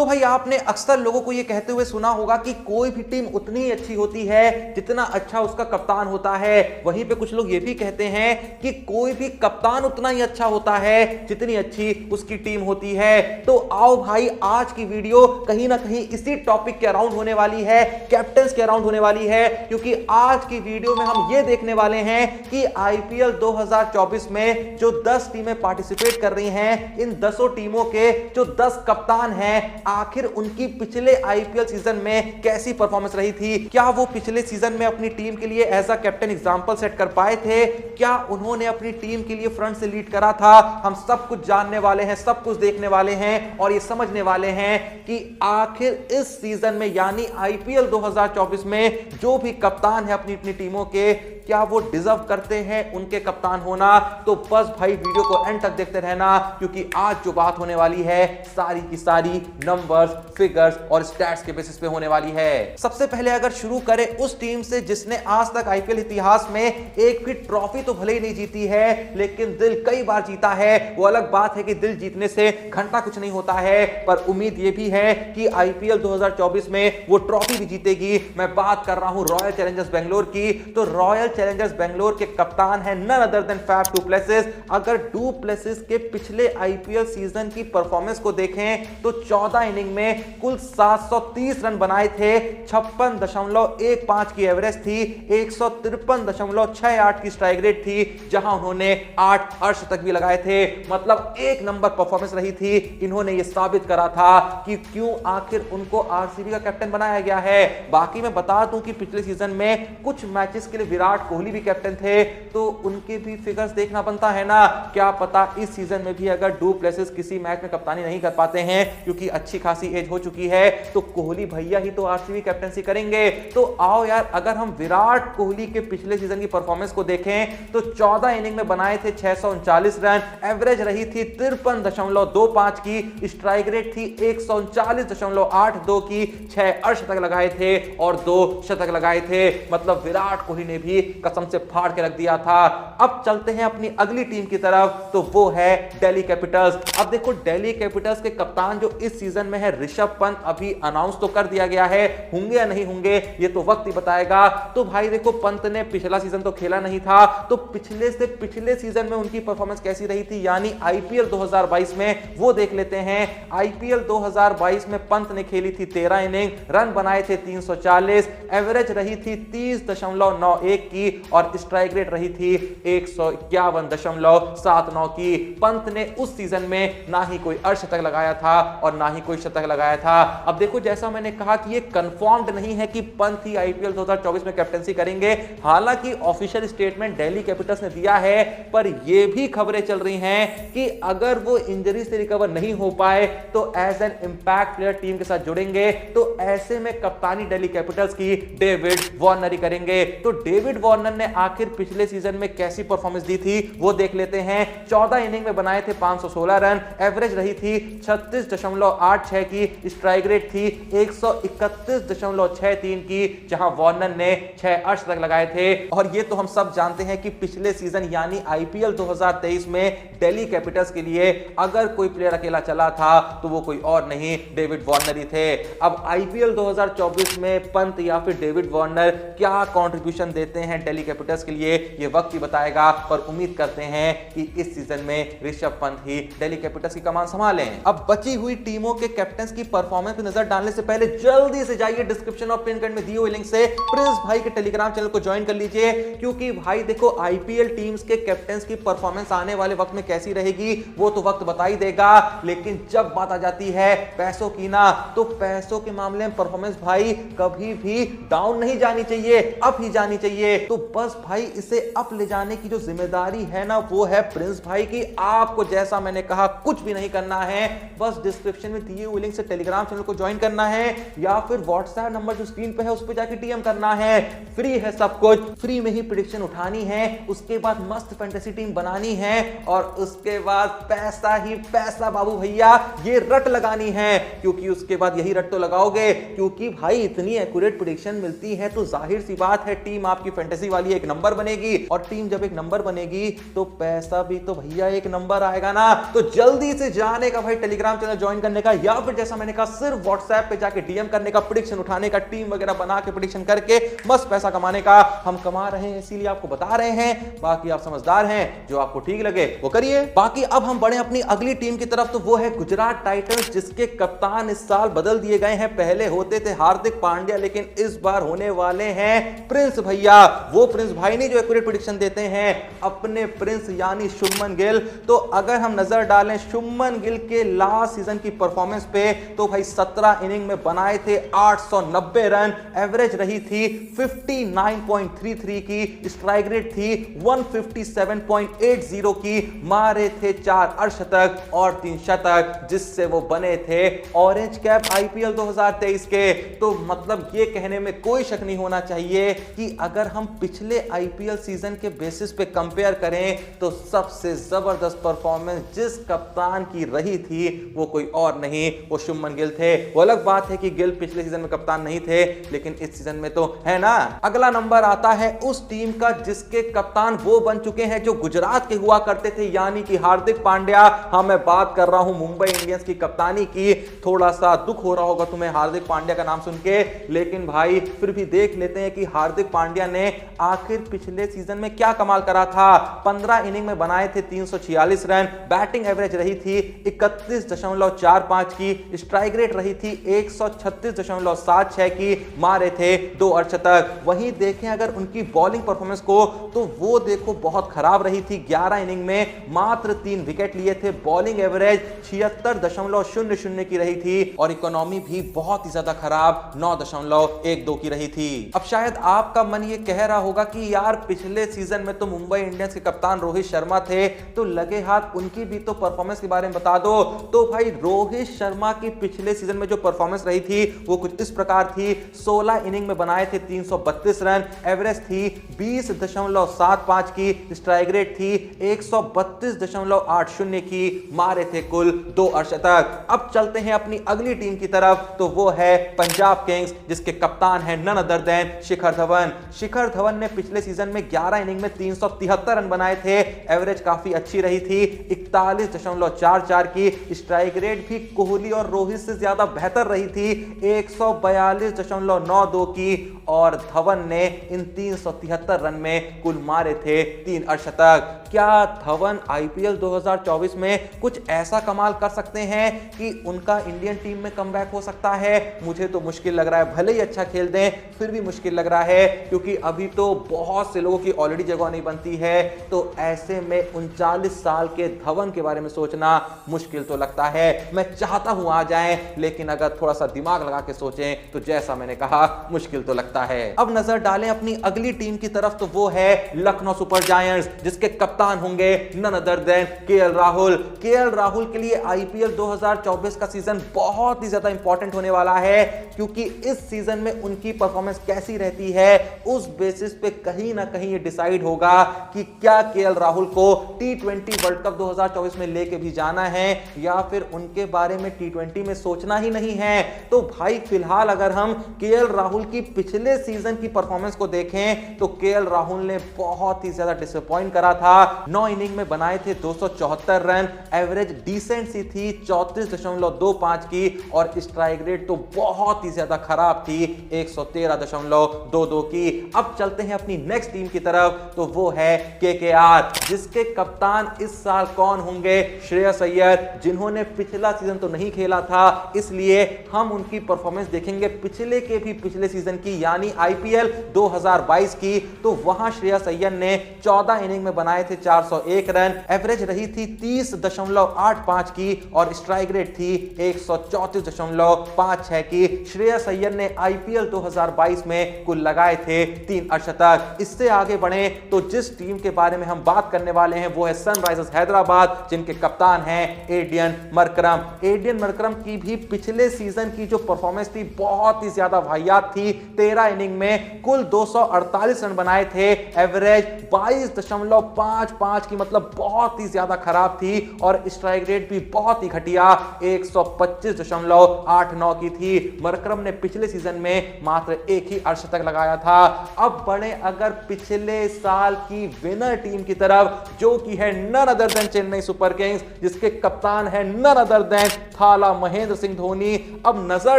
तो भाई आपने अक्सर लोगों को यह कहते हुए सुना होगा कि कोई भी टीम उतनी ही अच्छी होती है जितना अच्छा उसका कप्तान होता है। वहीं पे कुछ लोग ये भी कहते हैं कि कोई भी कप्तान उतना ही अच्छा होता है जितनी अच्छी उसकी टीम होती है। तो आओ भाई आज की वीडियो कहीं ना कहीं इसी टॉपिक के अराउंड होने वाली है, कैप्टन्स के अराउंड होने वाली है, क्योंकि आज की वीडियो में हम ये देखने वाले हैं कि आईपीएल 2024 में जो 10 टीमें पार्टिसिपेट कर रही हैं, इन 10 टीमों के जो 10 कप्तान हैं, आखिर उनकी पिछले आईपीएल सीजन में कैसी परफॉर्मेंस रही थी। क्या वो पिछले सीजन में अपनी टीम के लिए as a captain example set कर पाए थे? क्या उन्होंने अपनी टीम के लिए फ्रंट से लीड करा था? हम सब कुछ जानने वाले हैं, सब कुछ देखने वाले हैं और ये समझने वाले हैं कि आखिर इस सीजन में यानी आईपीएल 2024 में जो भी कप्तान है अपनी अपनी टीमों के, क्या वो डिजर्व करते हैं उनके कप्तान होना। तो बस भाई वीडियो को एंड तक देखते रहना, क्योंकि आज जो बात होने वाली है सारी की सारी नंबर्स, फिगर्स और स्टैट्स के बेसिस पे होने वाली है। सबसे पहले अगर शुरू करें उस टीम से जिसने आज तक आईपीएल इतिहास में एक भी ट्रॉफी तो भले ही नहीं जीती है, लेकिन दिल कई बार जीता है। वो अलग बात है कि दिल जीतने से घंटा कुछ नहीं होता है, पर उम्मीद ये भी है कि आईपीएल 2024 में वो ट्रॉफी भी जीतेगी। मैं बात कर रहा हूं रॉयल चैलेंजर्स बेंगलोर की। तो रॉयल चैलेंजर्स बेंगलोर के कप्तान है none other than Faf du Plessis. अगर डू प्लेसिस के पिछले आईपीएल सीजन की परफॉर्मेंस को देखें तो 14 इनिंग में कुल 730 रन बनाए थे, 56.15 की एवरेज थी, 153.68 की स्ट्राइक रेट थी, जहां उन्होंने 8 अर्धशतक भी लगाए थे। मतलब एक नंबर परफॉर्मेंस रही थी। इन्होंने यह साबित करा था कि क्यों आखिर उनको आरसीबी का कैप्टन बनाया गया है। बाकी मैं बता दूं कि पिछले सीजन में कुछ मैचेस के लिए विराट कोहली भी कैप्टन थे, तो उनके भी फिगर्स देखना बनता है ना। क्या पता इस सीजन में भी अगर डू प्लेसिस किसी मैच में कप्तानी नहीं कर पाते हैं, क्योंकि अच्छी खासी एज हो चुकी है, तो कोहली भैया ही तो आरसीबी कैप्टनसी करेंगे। तो आओ यार, अगर हम विराट कोहली के पिछले सीजन की परफॉर्मेंस को देखें तो 14 इनिंग में बनाए थे 639 रन, एवरेज रही थी 53.25 की, स्ट्राइक रेट थी 139.82 की, 6 अर्धशतक लगाए थे और 2 शतक लगाए थे। मतलब विराट कोहली ने भी कसम से फाड़ के रख दिया था। अब चलते हैं अपनी अगली टीम की तरफ, तो वो है दिल्ली कैपिटल्स। अब देखो दिल्ली कैपिटल्स के कप्तान जो इस सीजन में है ऋषभ पंत, अभी अनाउंस तो कर दिया गया है, होंगे या नहीं होंगे ये तो वक्त ही बताएगा। तो भाई देखो पंत ने पिछला सीजन तो खेला नहीं था, तो पिछले से पिछले सीजन में उनकी परफॉर्मेंस कैसी रही थी यानी आईपीएल 2022 में, वो देख लेते हैं। आईपीएल 2022 में पंत ने खेली थी 13 इनिंग, रन बनाए थे 340, एवरेज रही थी 30.91 की और स्ट्राइक रेट रही थी 151.79 की। पंत ने उस सीजन में ना ही कोई अर्धशतक लगाया था और ना ही कोई शतक लगाया था। अब देखो जैसा मैंने कहा कि ये कंफर्म्ड नहीं है कि पंत ही आईपीएल 2024 में कैप्टनसी करेंगे। हालांकि ऑफिशियल स्टेटमेंट दिल्ली कैपिटल्स ने दिया है, पर ये भी खबरें चल रही हैं कि अगर वो इंजरी से रिकवर नहीं हो पाए तो as an impact player team के साथ जुड़ेंगे। तो ऐसे में कप्तानी दिल्ली कैपिटल्स की डेविड वार्नर ही करेंगे। तो डेविड वार्नर ने आखिर पिछले सीजन में कैसी परफॉर्मेंस दी थी वो देख लेते हैं। 14 इनिंग में बनाए थे 516 रन, एवरेज रही थी 36.86 की, स्ट्राइक रेट थी 131.63 की, जहां वार्नर ने 6 अर्धशतक लगाए थे। और ये तो हम सब जानते हैं कि पिछले सीजन यानी आईपीएल 2023 में दिल्ली कैपिटल्स के लिए अगर कोई प्लेयर अकेला चला था तो वो कोई और नहीं, डेविड वार्नर ही थे। अब आईपीएल 2024 में पंत या फिर डेविड वार्नर क्या कंट्रीब्यूशन देते हैं दिल्ली कैपिटल्स के लिए ये वक्त ही बताएगा, पर उम्मीद करते हैं कि इस सीजन में ऋषभ पंत ही दिल्ली कैपिटल्स की कमान संभालें। अब बची हुई टीमों के कैप्टन्स की परफॉर्मेंस पर नजर डालने से पहले जल्दी से जाइए डिस्क्रिप्शन और पिन कमेंट में दिए हुए लिंक से प्रिंस भाई के टेलीग्राम चैनल को ज्वाइन कर लीजिए, क्योंकि भाई देखो आईपीएल टीम्स के कैप्टन्स की परफॉर्मेंस आने वाले वक्त में कैसी रहेगी वो तो वक्त बता ही देगा, लेकिन जब बात आ जाती है पैसों की ना, तो पैसों के मामले में परफॉर्मेंस भाई कभी भी डाउन नहीं जानी चाहिए, अप ही जानी चाहिए। तो बस भाई इसे अप ले जाने की जो जिम्मेदारी है ना वो है प्रिंस भाई की। आपको जैसा मैंने कहा कुछ भी नहीं करना है, बस डिस्क्रिप्शन में दिए हुए लिंक से टेलीग्राम चैनल को ज्वाइन करना है या फिर व्हाट्सएप नंबर जो स्क्रीन पे है उस पर जाके डीएम करना है। फ्री है सब कुछ, फ्री में ही प्रेडिक्शन उठानी है, उसके बाद मस्त फैंटेसी टीम बनानी है और उसके बाद पैसा ही पैसा बाबू भैया ये रट लगानी है, क्योंकि उसके बाद यही रट तो लगाओगे, क्योंकि भाई इतनी एक्यूरेट प्रेडिक्शन मिलती है तो जाहिर सी बात है टीम आपकी फैंटेसी कैसी वाली एक नंबर बनेगी, और टीम जब एक नंबर बनेगी तो पैसा भी तो भैया एक नंबर आएगा ना। तो जल्दी से जाने का भाई टेलीग्राम चैनल ज्वाइन करने का, या फिर जैसा मैंने कहा सिर्फ व्हाट्सएप पे जाके डीएम करने का, प्रेडिक्शन उठाने का, टीम वगैरह बना के प्रेडिक्शन करके मस्त पैसा कमाने का। हम कमा रहे हैं इसीलिए आपको बता रहे हैं, बाकी आप समझदार हैं, जो आपको ठीक लगे वो करिए। बाकी अब हम बढ़े अपनी अगली टीम की तरफ, तो वो है गुजरात टाइटंस, जिसके कप्तान इस साल बदल दिए गए हैं। पहले होते थे हार्दिक पांड्या, लेकिन इस बार होने वाले हैं प्रिंस भैया। वो प्रिंस भाई नहीं जो एक्यूरेट प्रेडिक्शन देते हैं, अपने प्रिंस यानी शुभमन गिल। तो अगर हम नजर डालें शुभमन गिल के लास्ट सीजन की परफॉर्मेंस पे, तो भाई 17 इनिंग में बनाए थे 890 रन, एवरेज रही थी 59.33 की, स्ट्राइक रेट थी 157.80 की, मारे थे 4 अर्धशतक और 3 शतक, जिससे वो बने थे ऑरेंज कैप आईपीएल 2023 के। तो मतलब ये कहने में कोई शक नहीं होना चाहिए कि अगर हम पिछले आईपीएल सीजन के बेसिस पे कंपेयर करें तो सबसे जबरदस्त परफॉर्मेंस जिस कप्तान की रही थी वो कोई और नहीं, वो शुभमन गिल थे। वो अलग बात है कि गिल पिछले सीजन में कप्तान नहीं थे, लेकिन इस सीजन में तो है ना। अगला नंबर आता है उस टीम का जिसके कप्तान वो बन चुके हैं जो गुजरात के हुआ करते थे, यानी कि हार्दिक पांड्या। हाँ, मैं बात कर रहा हूं मुंबई इंडियंस की कप्तानी की। थोड़ा सा दुख हो रहा होगा तुम्हें हार्दिक पांड्या का नाम सुन के, लेकिन भाई फिर भी देख लेते हैं कि हार्दिक पांड्या ने आखिर पिछले सीजन में क्या कमाल करा था। 15 इनिंग में बनाए थे 346 रन, बैटिंग एवरेज रही थी 31.45 की, स्ट्राइक रेट रही थी 136.76 की, मारे थे 2 अर्धशतक। वहीं देखें अगर उनकी बॉलिंग परफॉर्मेंस को, तो वो देखो बहुत खराब रही थी। 11 इनिंग में मात्र 3 विकेट लिए थे, बॉलिंग एवरेज 76.00 की रही थी, और इकोनॉमी भी बहुत ही ज्यादा खराब 9.12 की रही थी। अब शायद आपका मन ये कह रहा होगा कि यार पिछले सीजन में तो मुंबई इंडियंस के कप्तान रोहित शर्मा थे, तो लगे हाथ उनकी भी तो परफॉर्मेंस के बारे में बता दो। तो भाई रोहित शर्मा की पिछले सीजन में जो परफॉर्मेंस रही थी वो कुछ इस प्रकार थी। 16 इनिंग में बनाए थे 332 रन, एवरेज थी 20.75 की, स्ट्राइक रेट थी 132.80 की, मारे थे कुल 2 अर्धशतक। अब चलते हैं अपनी अगली टीम की तरफ, तो वो है पंजाब किंग्स, जिसके कप्तान है none other then Shikhar Dhawan. Shikhar Dhawan ने पिछले सीजन में 11 इनिंग में 373 रन बनाए थे, एवरेज काफी अच्छी रही थी 41.44 की, स्ट्राइक रेट भी कोहली और रोहित से ज्यादा बेहतर रही थी 142.92 की, और धवन ने इन 373 रन में कुल मारे थे 3 अर्धशतक। क्या धवन आईपीएल 2024 में कुछ ऐसा कमाल कर सकते हैं कि उनका इंडियन टीम में कमबैक हो सकता है? मुझे तो मुश्किल लग रहा है, भले ही अच्छा खेल दें फिर भी मुश्किल लग रहा है, क्योंकि अभी तो बहुत से लोगों की ऑलरेडी जगह नहीं बनती है। तो ऐसे में 39 साल के धवन के बारे में सोचना मुश्किल तो लगता है। मैं चाहता हूं आ जाएं, लेकिन अगर थोड़ा सा दिमाग लगा के सोचें तो जैसा मैंने कहा मुश्किल तो लगता है। अब नजर डालें अपनी अगली टीम की तरफ, तो वो है लखनऊ सुपर जायंट्स, जिसके कप्तान होंगे none other than KL Rahul. KL Rahul के लिए आईपीएल 2024 का सीजन बहुत ही ज्यादा इंपॉर्टेंट होने वाला है, क्योंकि इस सीजन में उनकी परफॉर्मेंस कैसी रहती है उस बेसिस पे कहीं ना कहीं ये डिसाइड होगा कि क्या केएल राहुल को टी20 वर्ल्ड कप 2024 में लेके भी जाना है, या फिर उनके बारे में टी20 में सोचना ही नहीं है। तो भाई फिलहाल अगर हम केएल राहुल की पिछले सीजन की परफॉर्मेंस को देखें, तो केएल राहुल ने बहुत ही ज्यादा डिसअपॉइंट करा था। 9 इनिंग में बनाए थे 274 रन, एवरेज डिसेंट सी थी 34.25 की, और स्ट्राइक रेट तो बहुत ही ज्यादा खराब थी 113.22 की। अब चलते हैं अपनी नेक्स्ट टीम की तरफ, तो वो है केकेआर, जिसके कप्तान इस साल कौन होंगे? श्रेयस अय्यर, जिन्होंने पिछला सीजन तो नहीं खेला था, इसलिए हम उनकी परफॉर्मेंस देखेंगे पिछले के भी पिछले सीजन की, यानी आईपीएल 2022 की। तो वहां श्रेयस अय्यर ने 14 इनिंग में बनाए थे 401 रन, एवरेज रही थी 30.85 की, और स्ट्राइक रेट थी 134.56 की। श्रेयस अय्यर ने आईपीएल 2022 में कुल लगाए थे 3 अर्धशतक। इससे आगे बढ़े तो जिस टीम के बारे में हम बात करने वाले हैं वो है सनराइजर्स हैदराबाद, जिनके कप्तान हैं एडियन मरकरम। एडियन मरकरम की भी पिछले सीजन की जो परफॉर्मेंस थी बहुत ही ज्यादा वाहियात थी। 13 इनिंग में कुल 248 रन बनाए थे, एवरेज 22.5 5-5 की, मतलब बहुत ही ज्यादा खराब थी और स्ट्राइक रेट भी बहुत ही घटिया 125.89 की थी। मरकरम ने पिछले सीजन में मात्र एक ही अर्धशतक लगाया था। अब बढ़े अगर पिछले साल की विनर टीम की तरफ, जो कि है none other than Chennai Super Kings, जिसके कप्तान है नन अदर देन थाला महेंद्र सिंह धोनी। अब नजर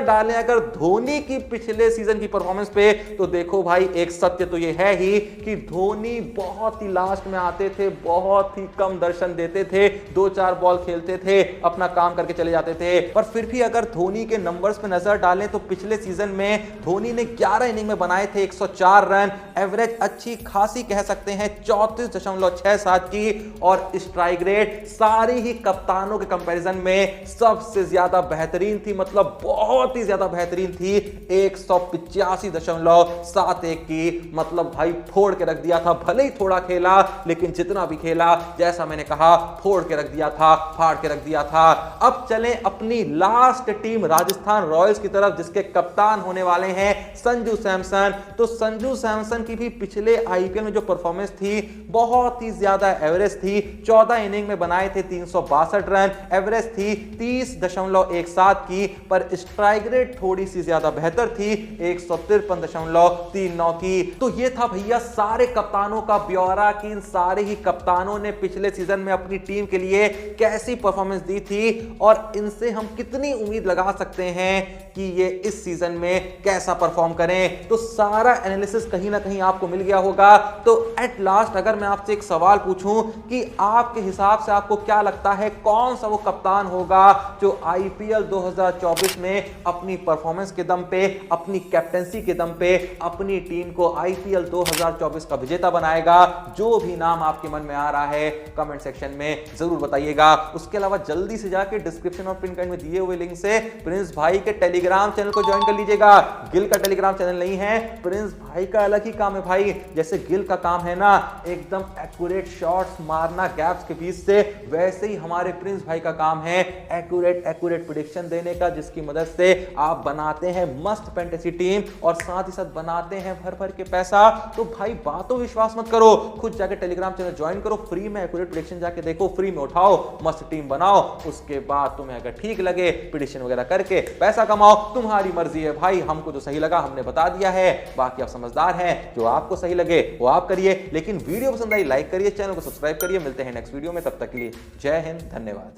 डालें अगर धोनी की पिछले सीजन की परफॉर्मेंस पे, तो देखो भाई एक सत्य तो ये है ही कि धोनी बहुत ही लास्ट में आते थे, बहुत ही कम दर्शन देते थे, 2-4 बॉल खेलते थे, अपना काम करके चले जाते थे। पर फिर भी अगर धोनी के नंबर्स पे नजर डालें तो पिछले सीजन में धोनी ने 11 इनिंग में बनाए थे 104 रन, एवरेज अच्छी खासी कह सकते हैं 34.67 की, और स्ट्राइक रेट सारी ही कप्तानों के कंपैरिजन में सबसे ज्यादा बेहतरीन थी, मतलब बहुत ही ज्यादा बेहतरीन थी 185.71 की। मतलब भाई फोड़ के रख दिया था, भले ही थोड़ा खेला लेकिन जितना भी खेला जैसा मैंने कहा फोड़ के रख दिया था, फाड़ के रख दिया था। अब चलें अपनी लास्ट टीम राजस्थान रॉयल्स की तरफ, जिसके कप्तान होने वाले हैं संजू सैमसन। तो संजू सैमसन की भी पिछले आईपीएल में जो परफॉर्मेंस थी बहुत ही ज्यादा एवरेज थी। 14 इनिंग में बनाए थे 362 रन, एवरेज थी 30.17 की, पर स्ट्राइक रेट थोड़ी सी ज्यादा बेहतर थी 153.39 की। तो ये था भैया सारे कप्तानों का ब्यौरा कि इन सारे ही कप्तानों ने पिछले सीजन में अपनी टीम के लिए कैसी परफॉर्मेंस दी थी और इनसे हम कितनी उम्मीद लगा सकते हैं कि ये इस सीजन में कैसा परफॉर्म करें। तो सारा एनालिसिस कहीं ना कहीं आपको मिल गया होगा। तो एट लास्ट अगर मैं आपसे एक सवाल पूछूं कि आपके हिसाब से आपको क्या लगता है कौन सा वो कप्तान होगा जो आईपीएल 2024 में अपनी परफॉर्मेंस के दम पे, अपनी कैप्टेंसी के दम पे अपनी टीम को आईपीएल 2024 का विजेता बनाएगा? जो भी नाम आपके मन में आ रहा है कमेंट सेक्शन में जरूर बताइएगा। उसके अलावा जल्दी से जाके डिस्क्रिप्शन और पिन कमेंट में दिए हुए लिंक से प्रिंस भाई के टेलीग्राम चैनल को ज्वाइन कर लीजिएगा। गिल का टेलीग्राम चैनल नहीं है, प्रिंस भाई का अलग ही काम है भाई। जैसे गिल का काम है ना एकदम एक्यूरेट शॉट्स मारना गैप्स के बीच से, वैसे ही हमारे प्रिंस भाई का काम है एक्यूरेट प्रेडिक्शन देने का, जिसकी मदद से आप बनाते हैं मस्त फैंटेसी टीम और साथ ही साथ बनाते हैं भर भर के पैसा। तो भाई बातों विश्वास मत करो, खुद जाके टेलीग्राम चैनल ज्वाइन करो, फ्री में एक्यूरेट प्रेडिक्शन जाके देखो, फ्री में उठाओ, मस्त टीम बनाओ। उसके बाद तुम्हें अगर ठीक लगे प्रेडिक्शन वगैरह करके पैसा कमाओ, तुम्हारी मर्जी है भाई। हमको जो सही लगा हमने बता दिया है, बाकी आप समझदार हैं, जो आपको सही लगे वो आप करिए। लेकिन वीडियो पसंद आई लाइक करिए, चैनल को सब्सक्राइब करिए। मिलते हैं नेक्स्ट वीडियो में, तब तक के लिए जय हिंद, धन्यवाद।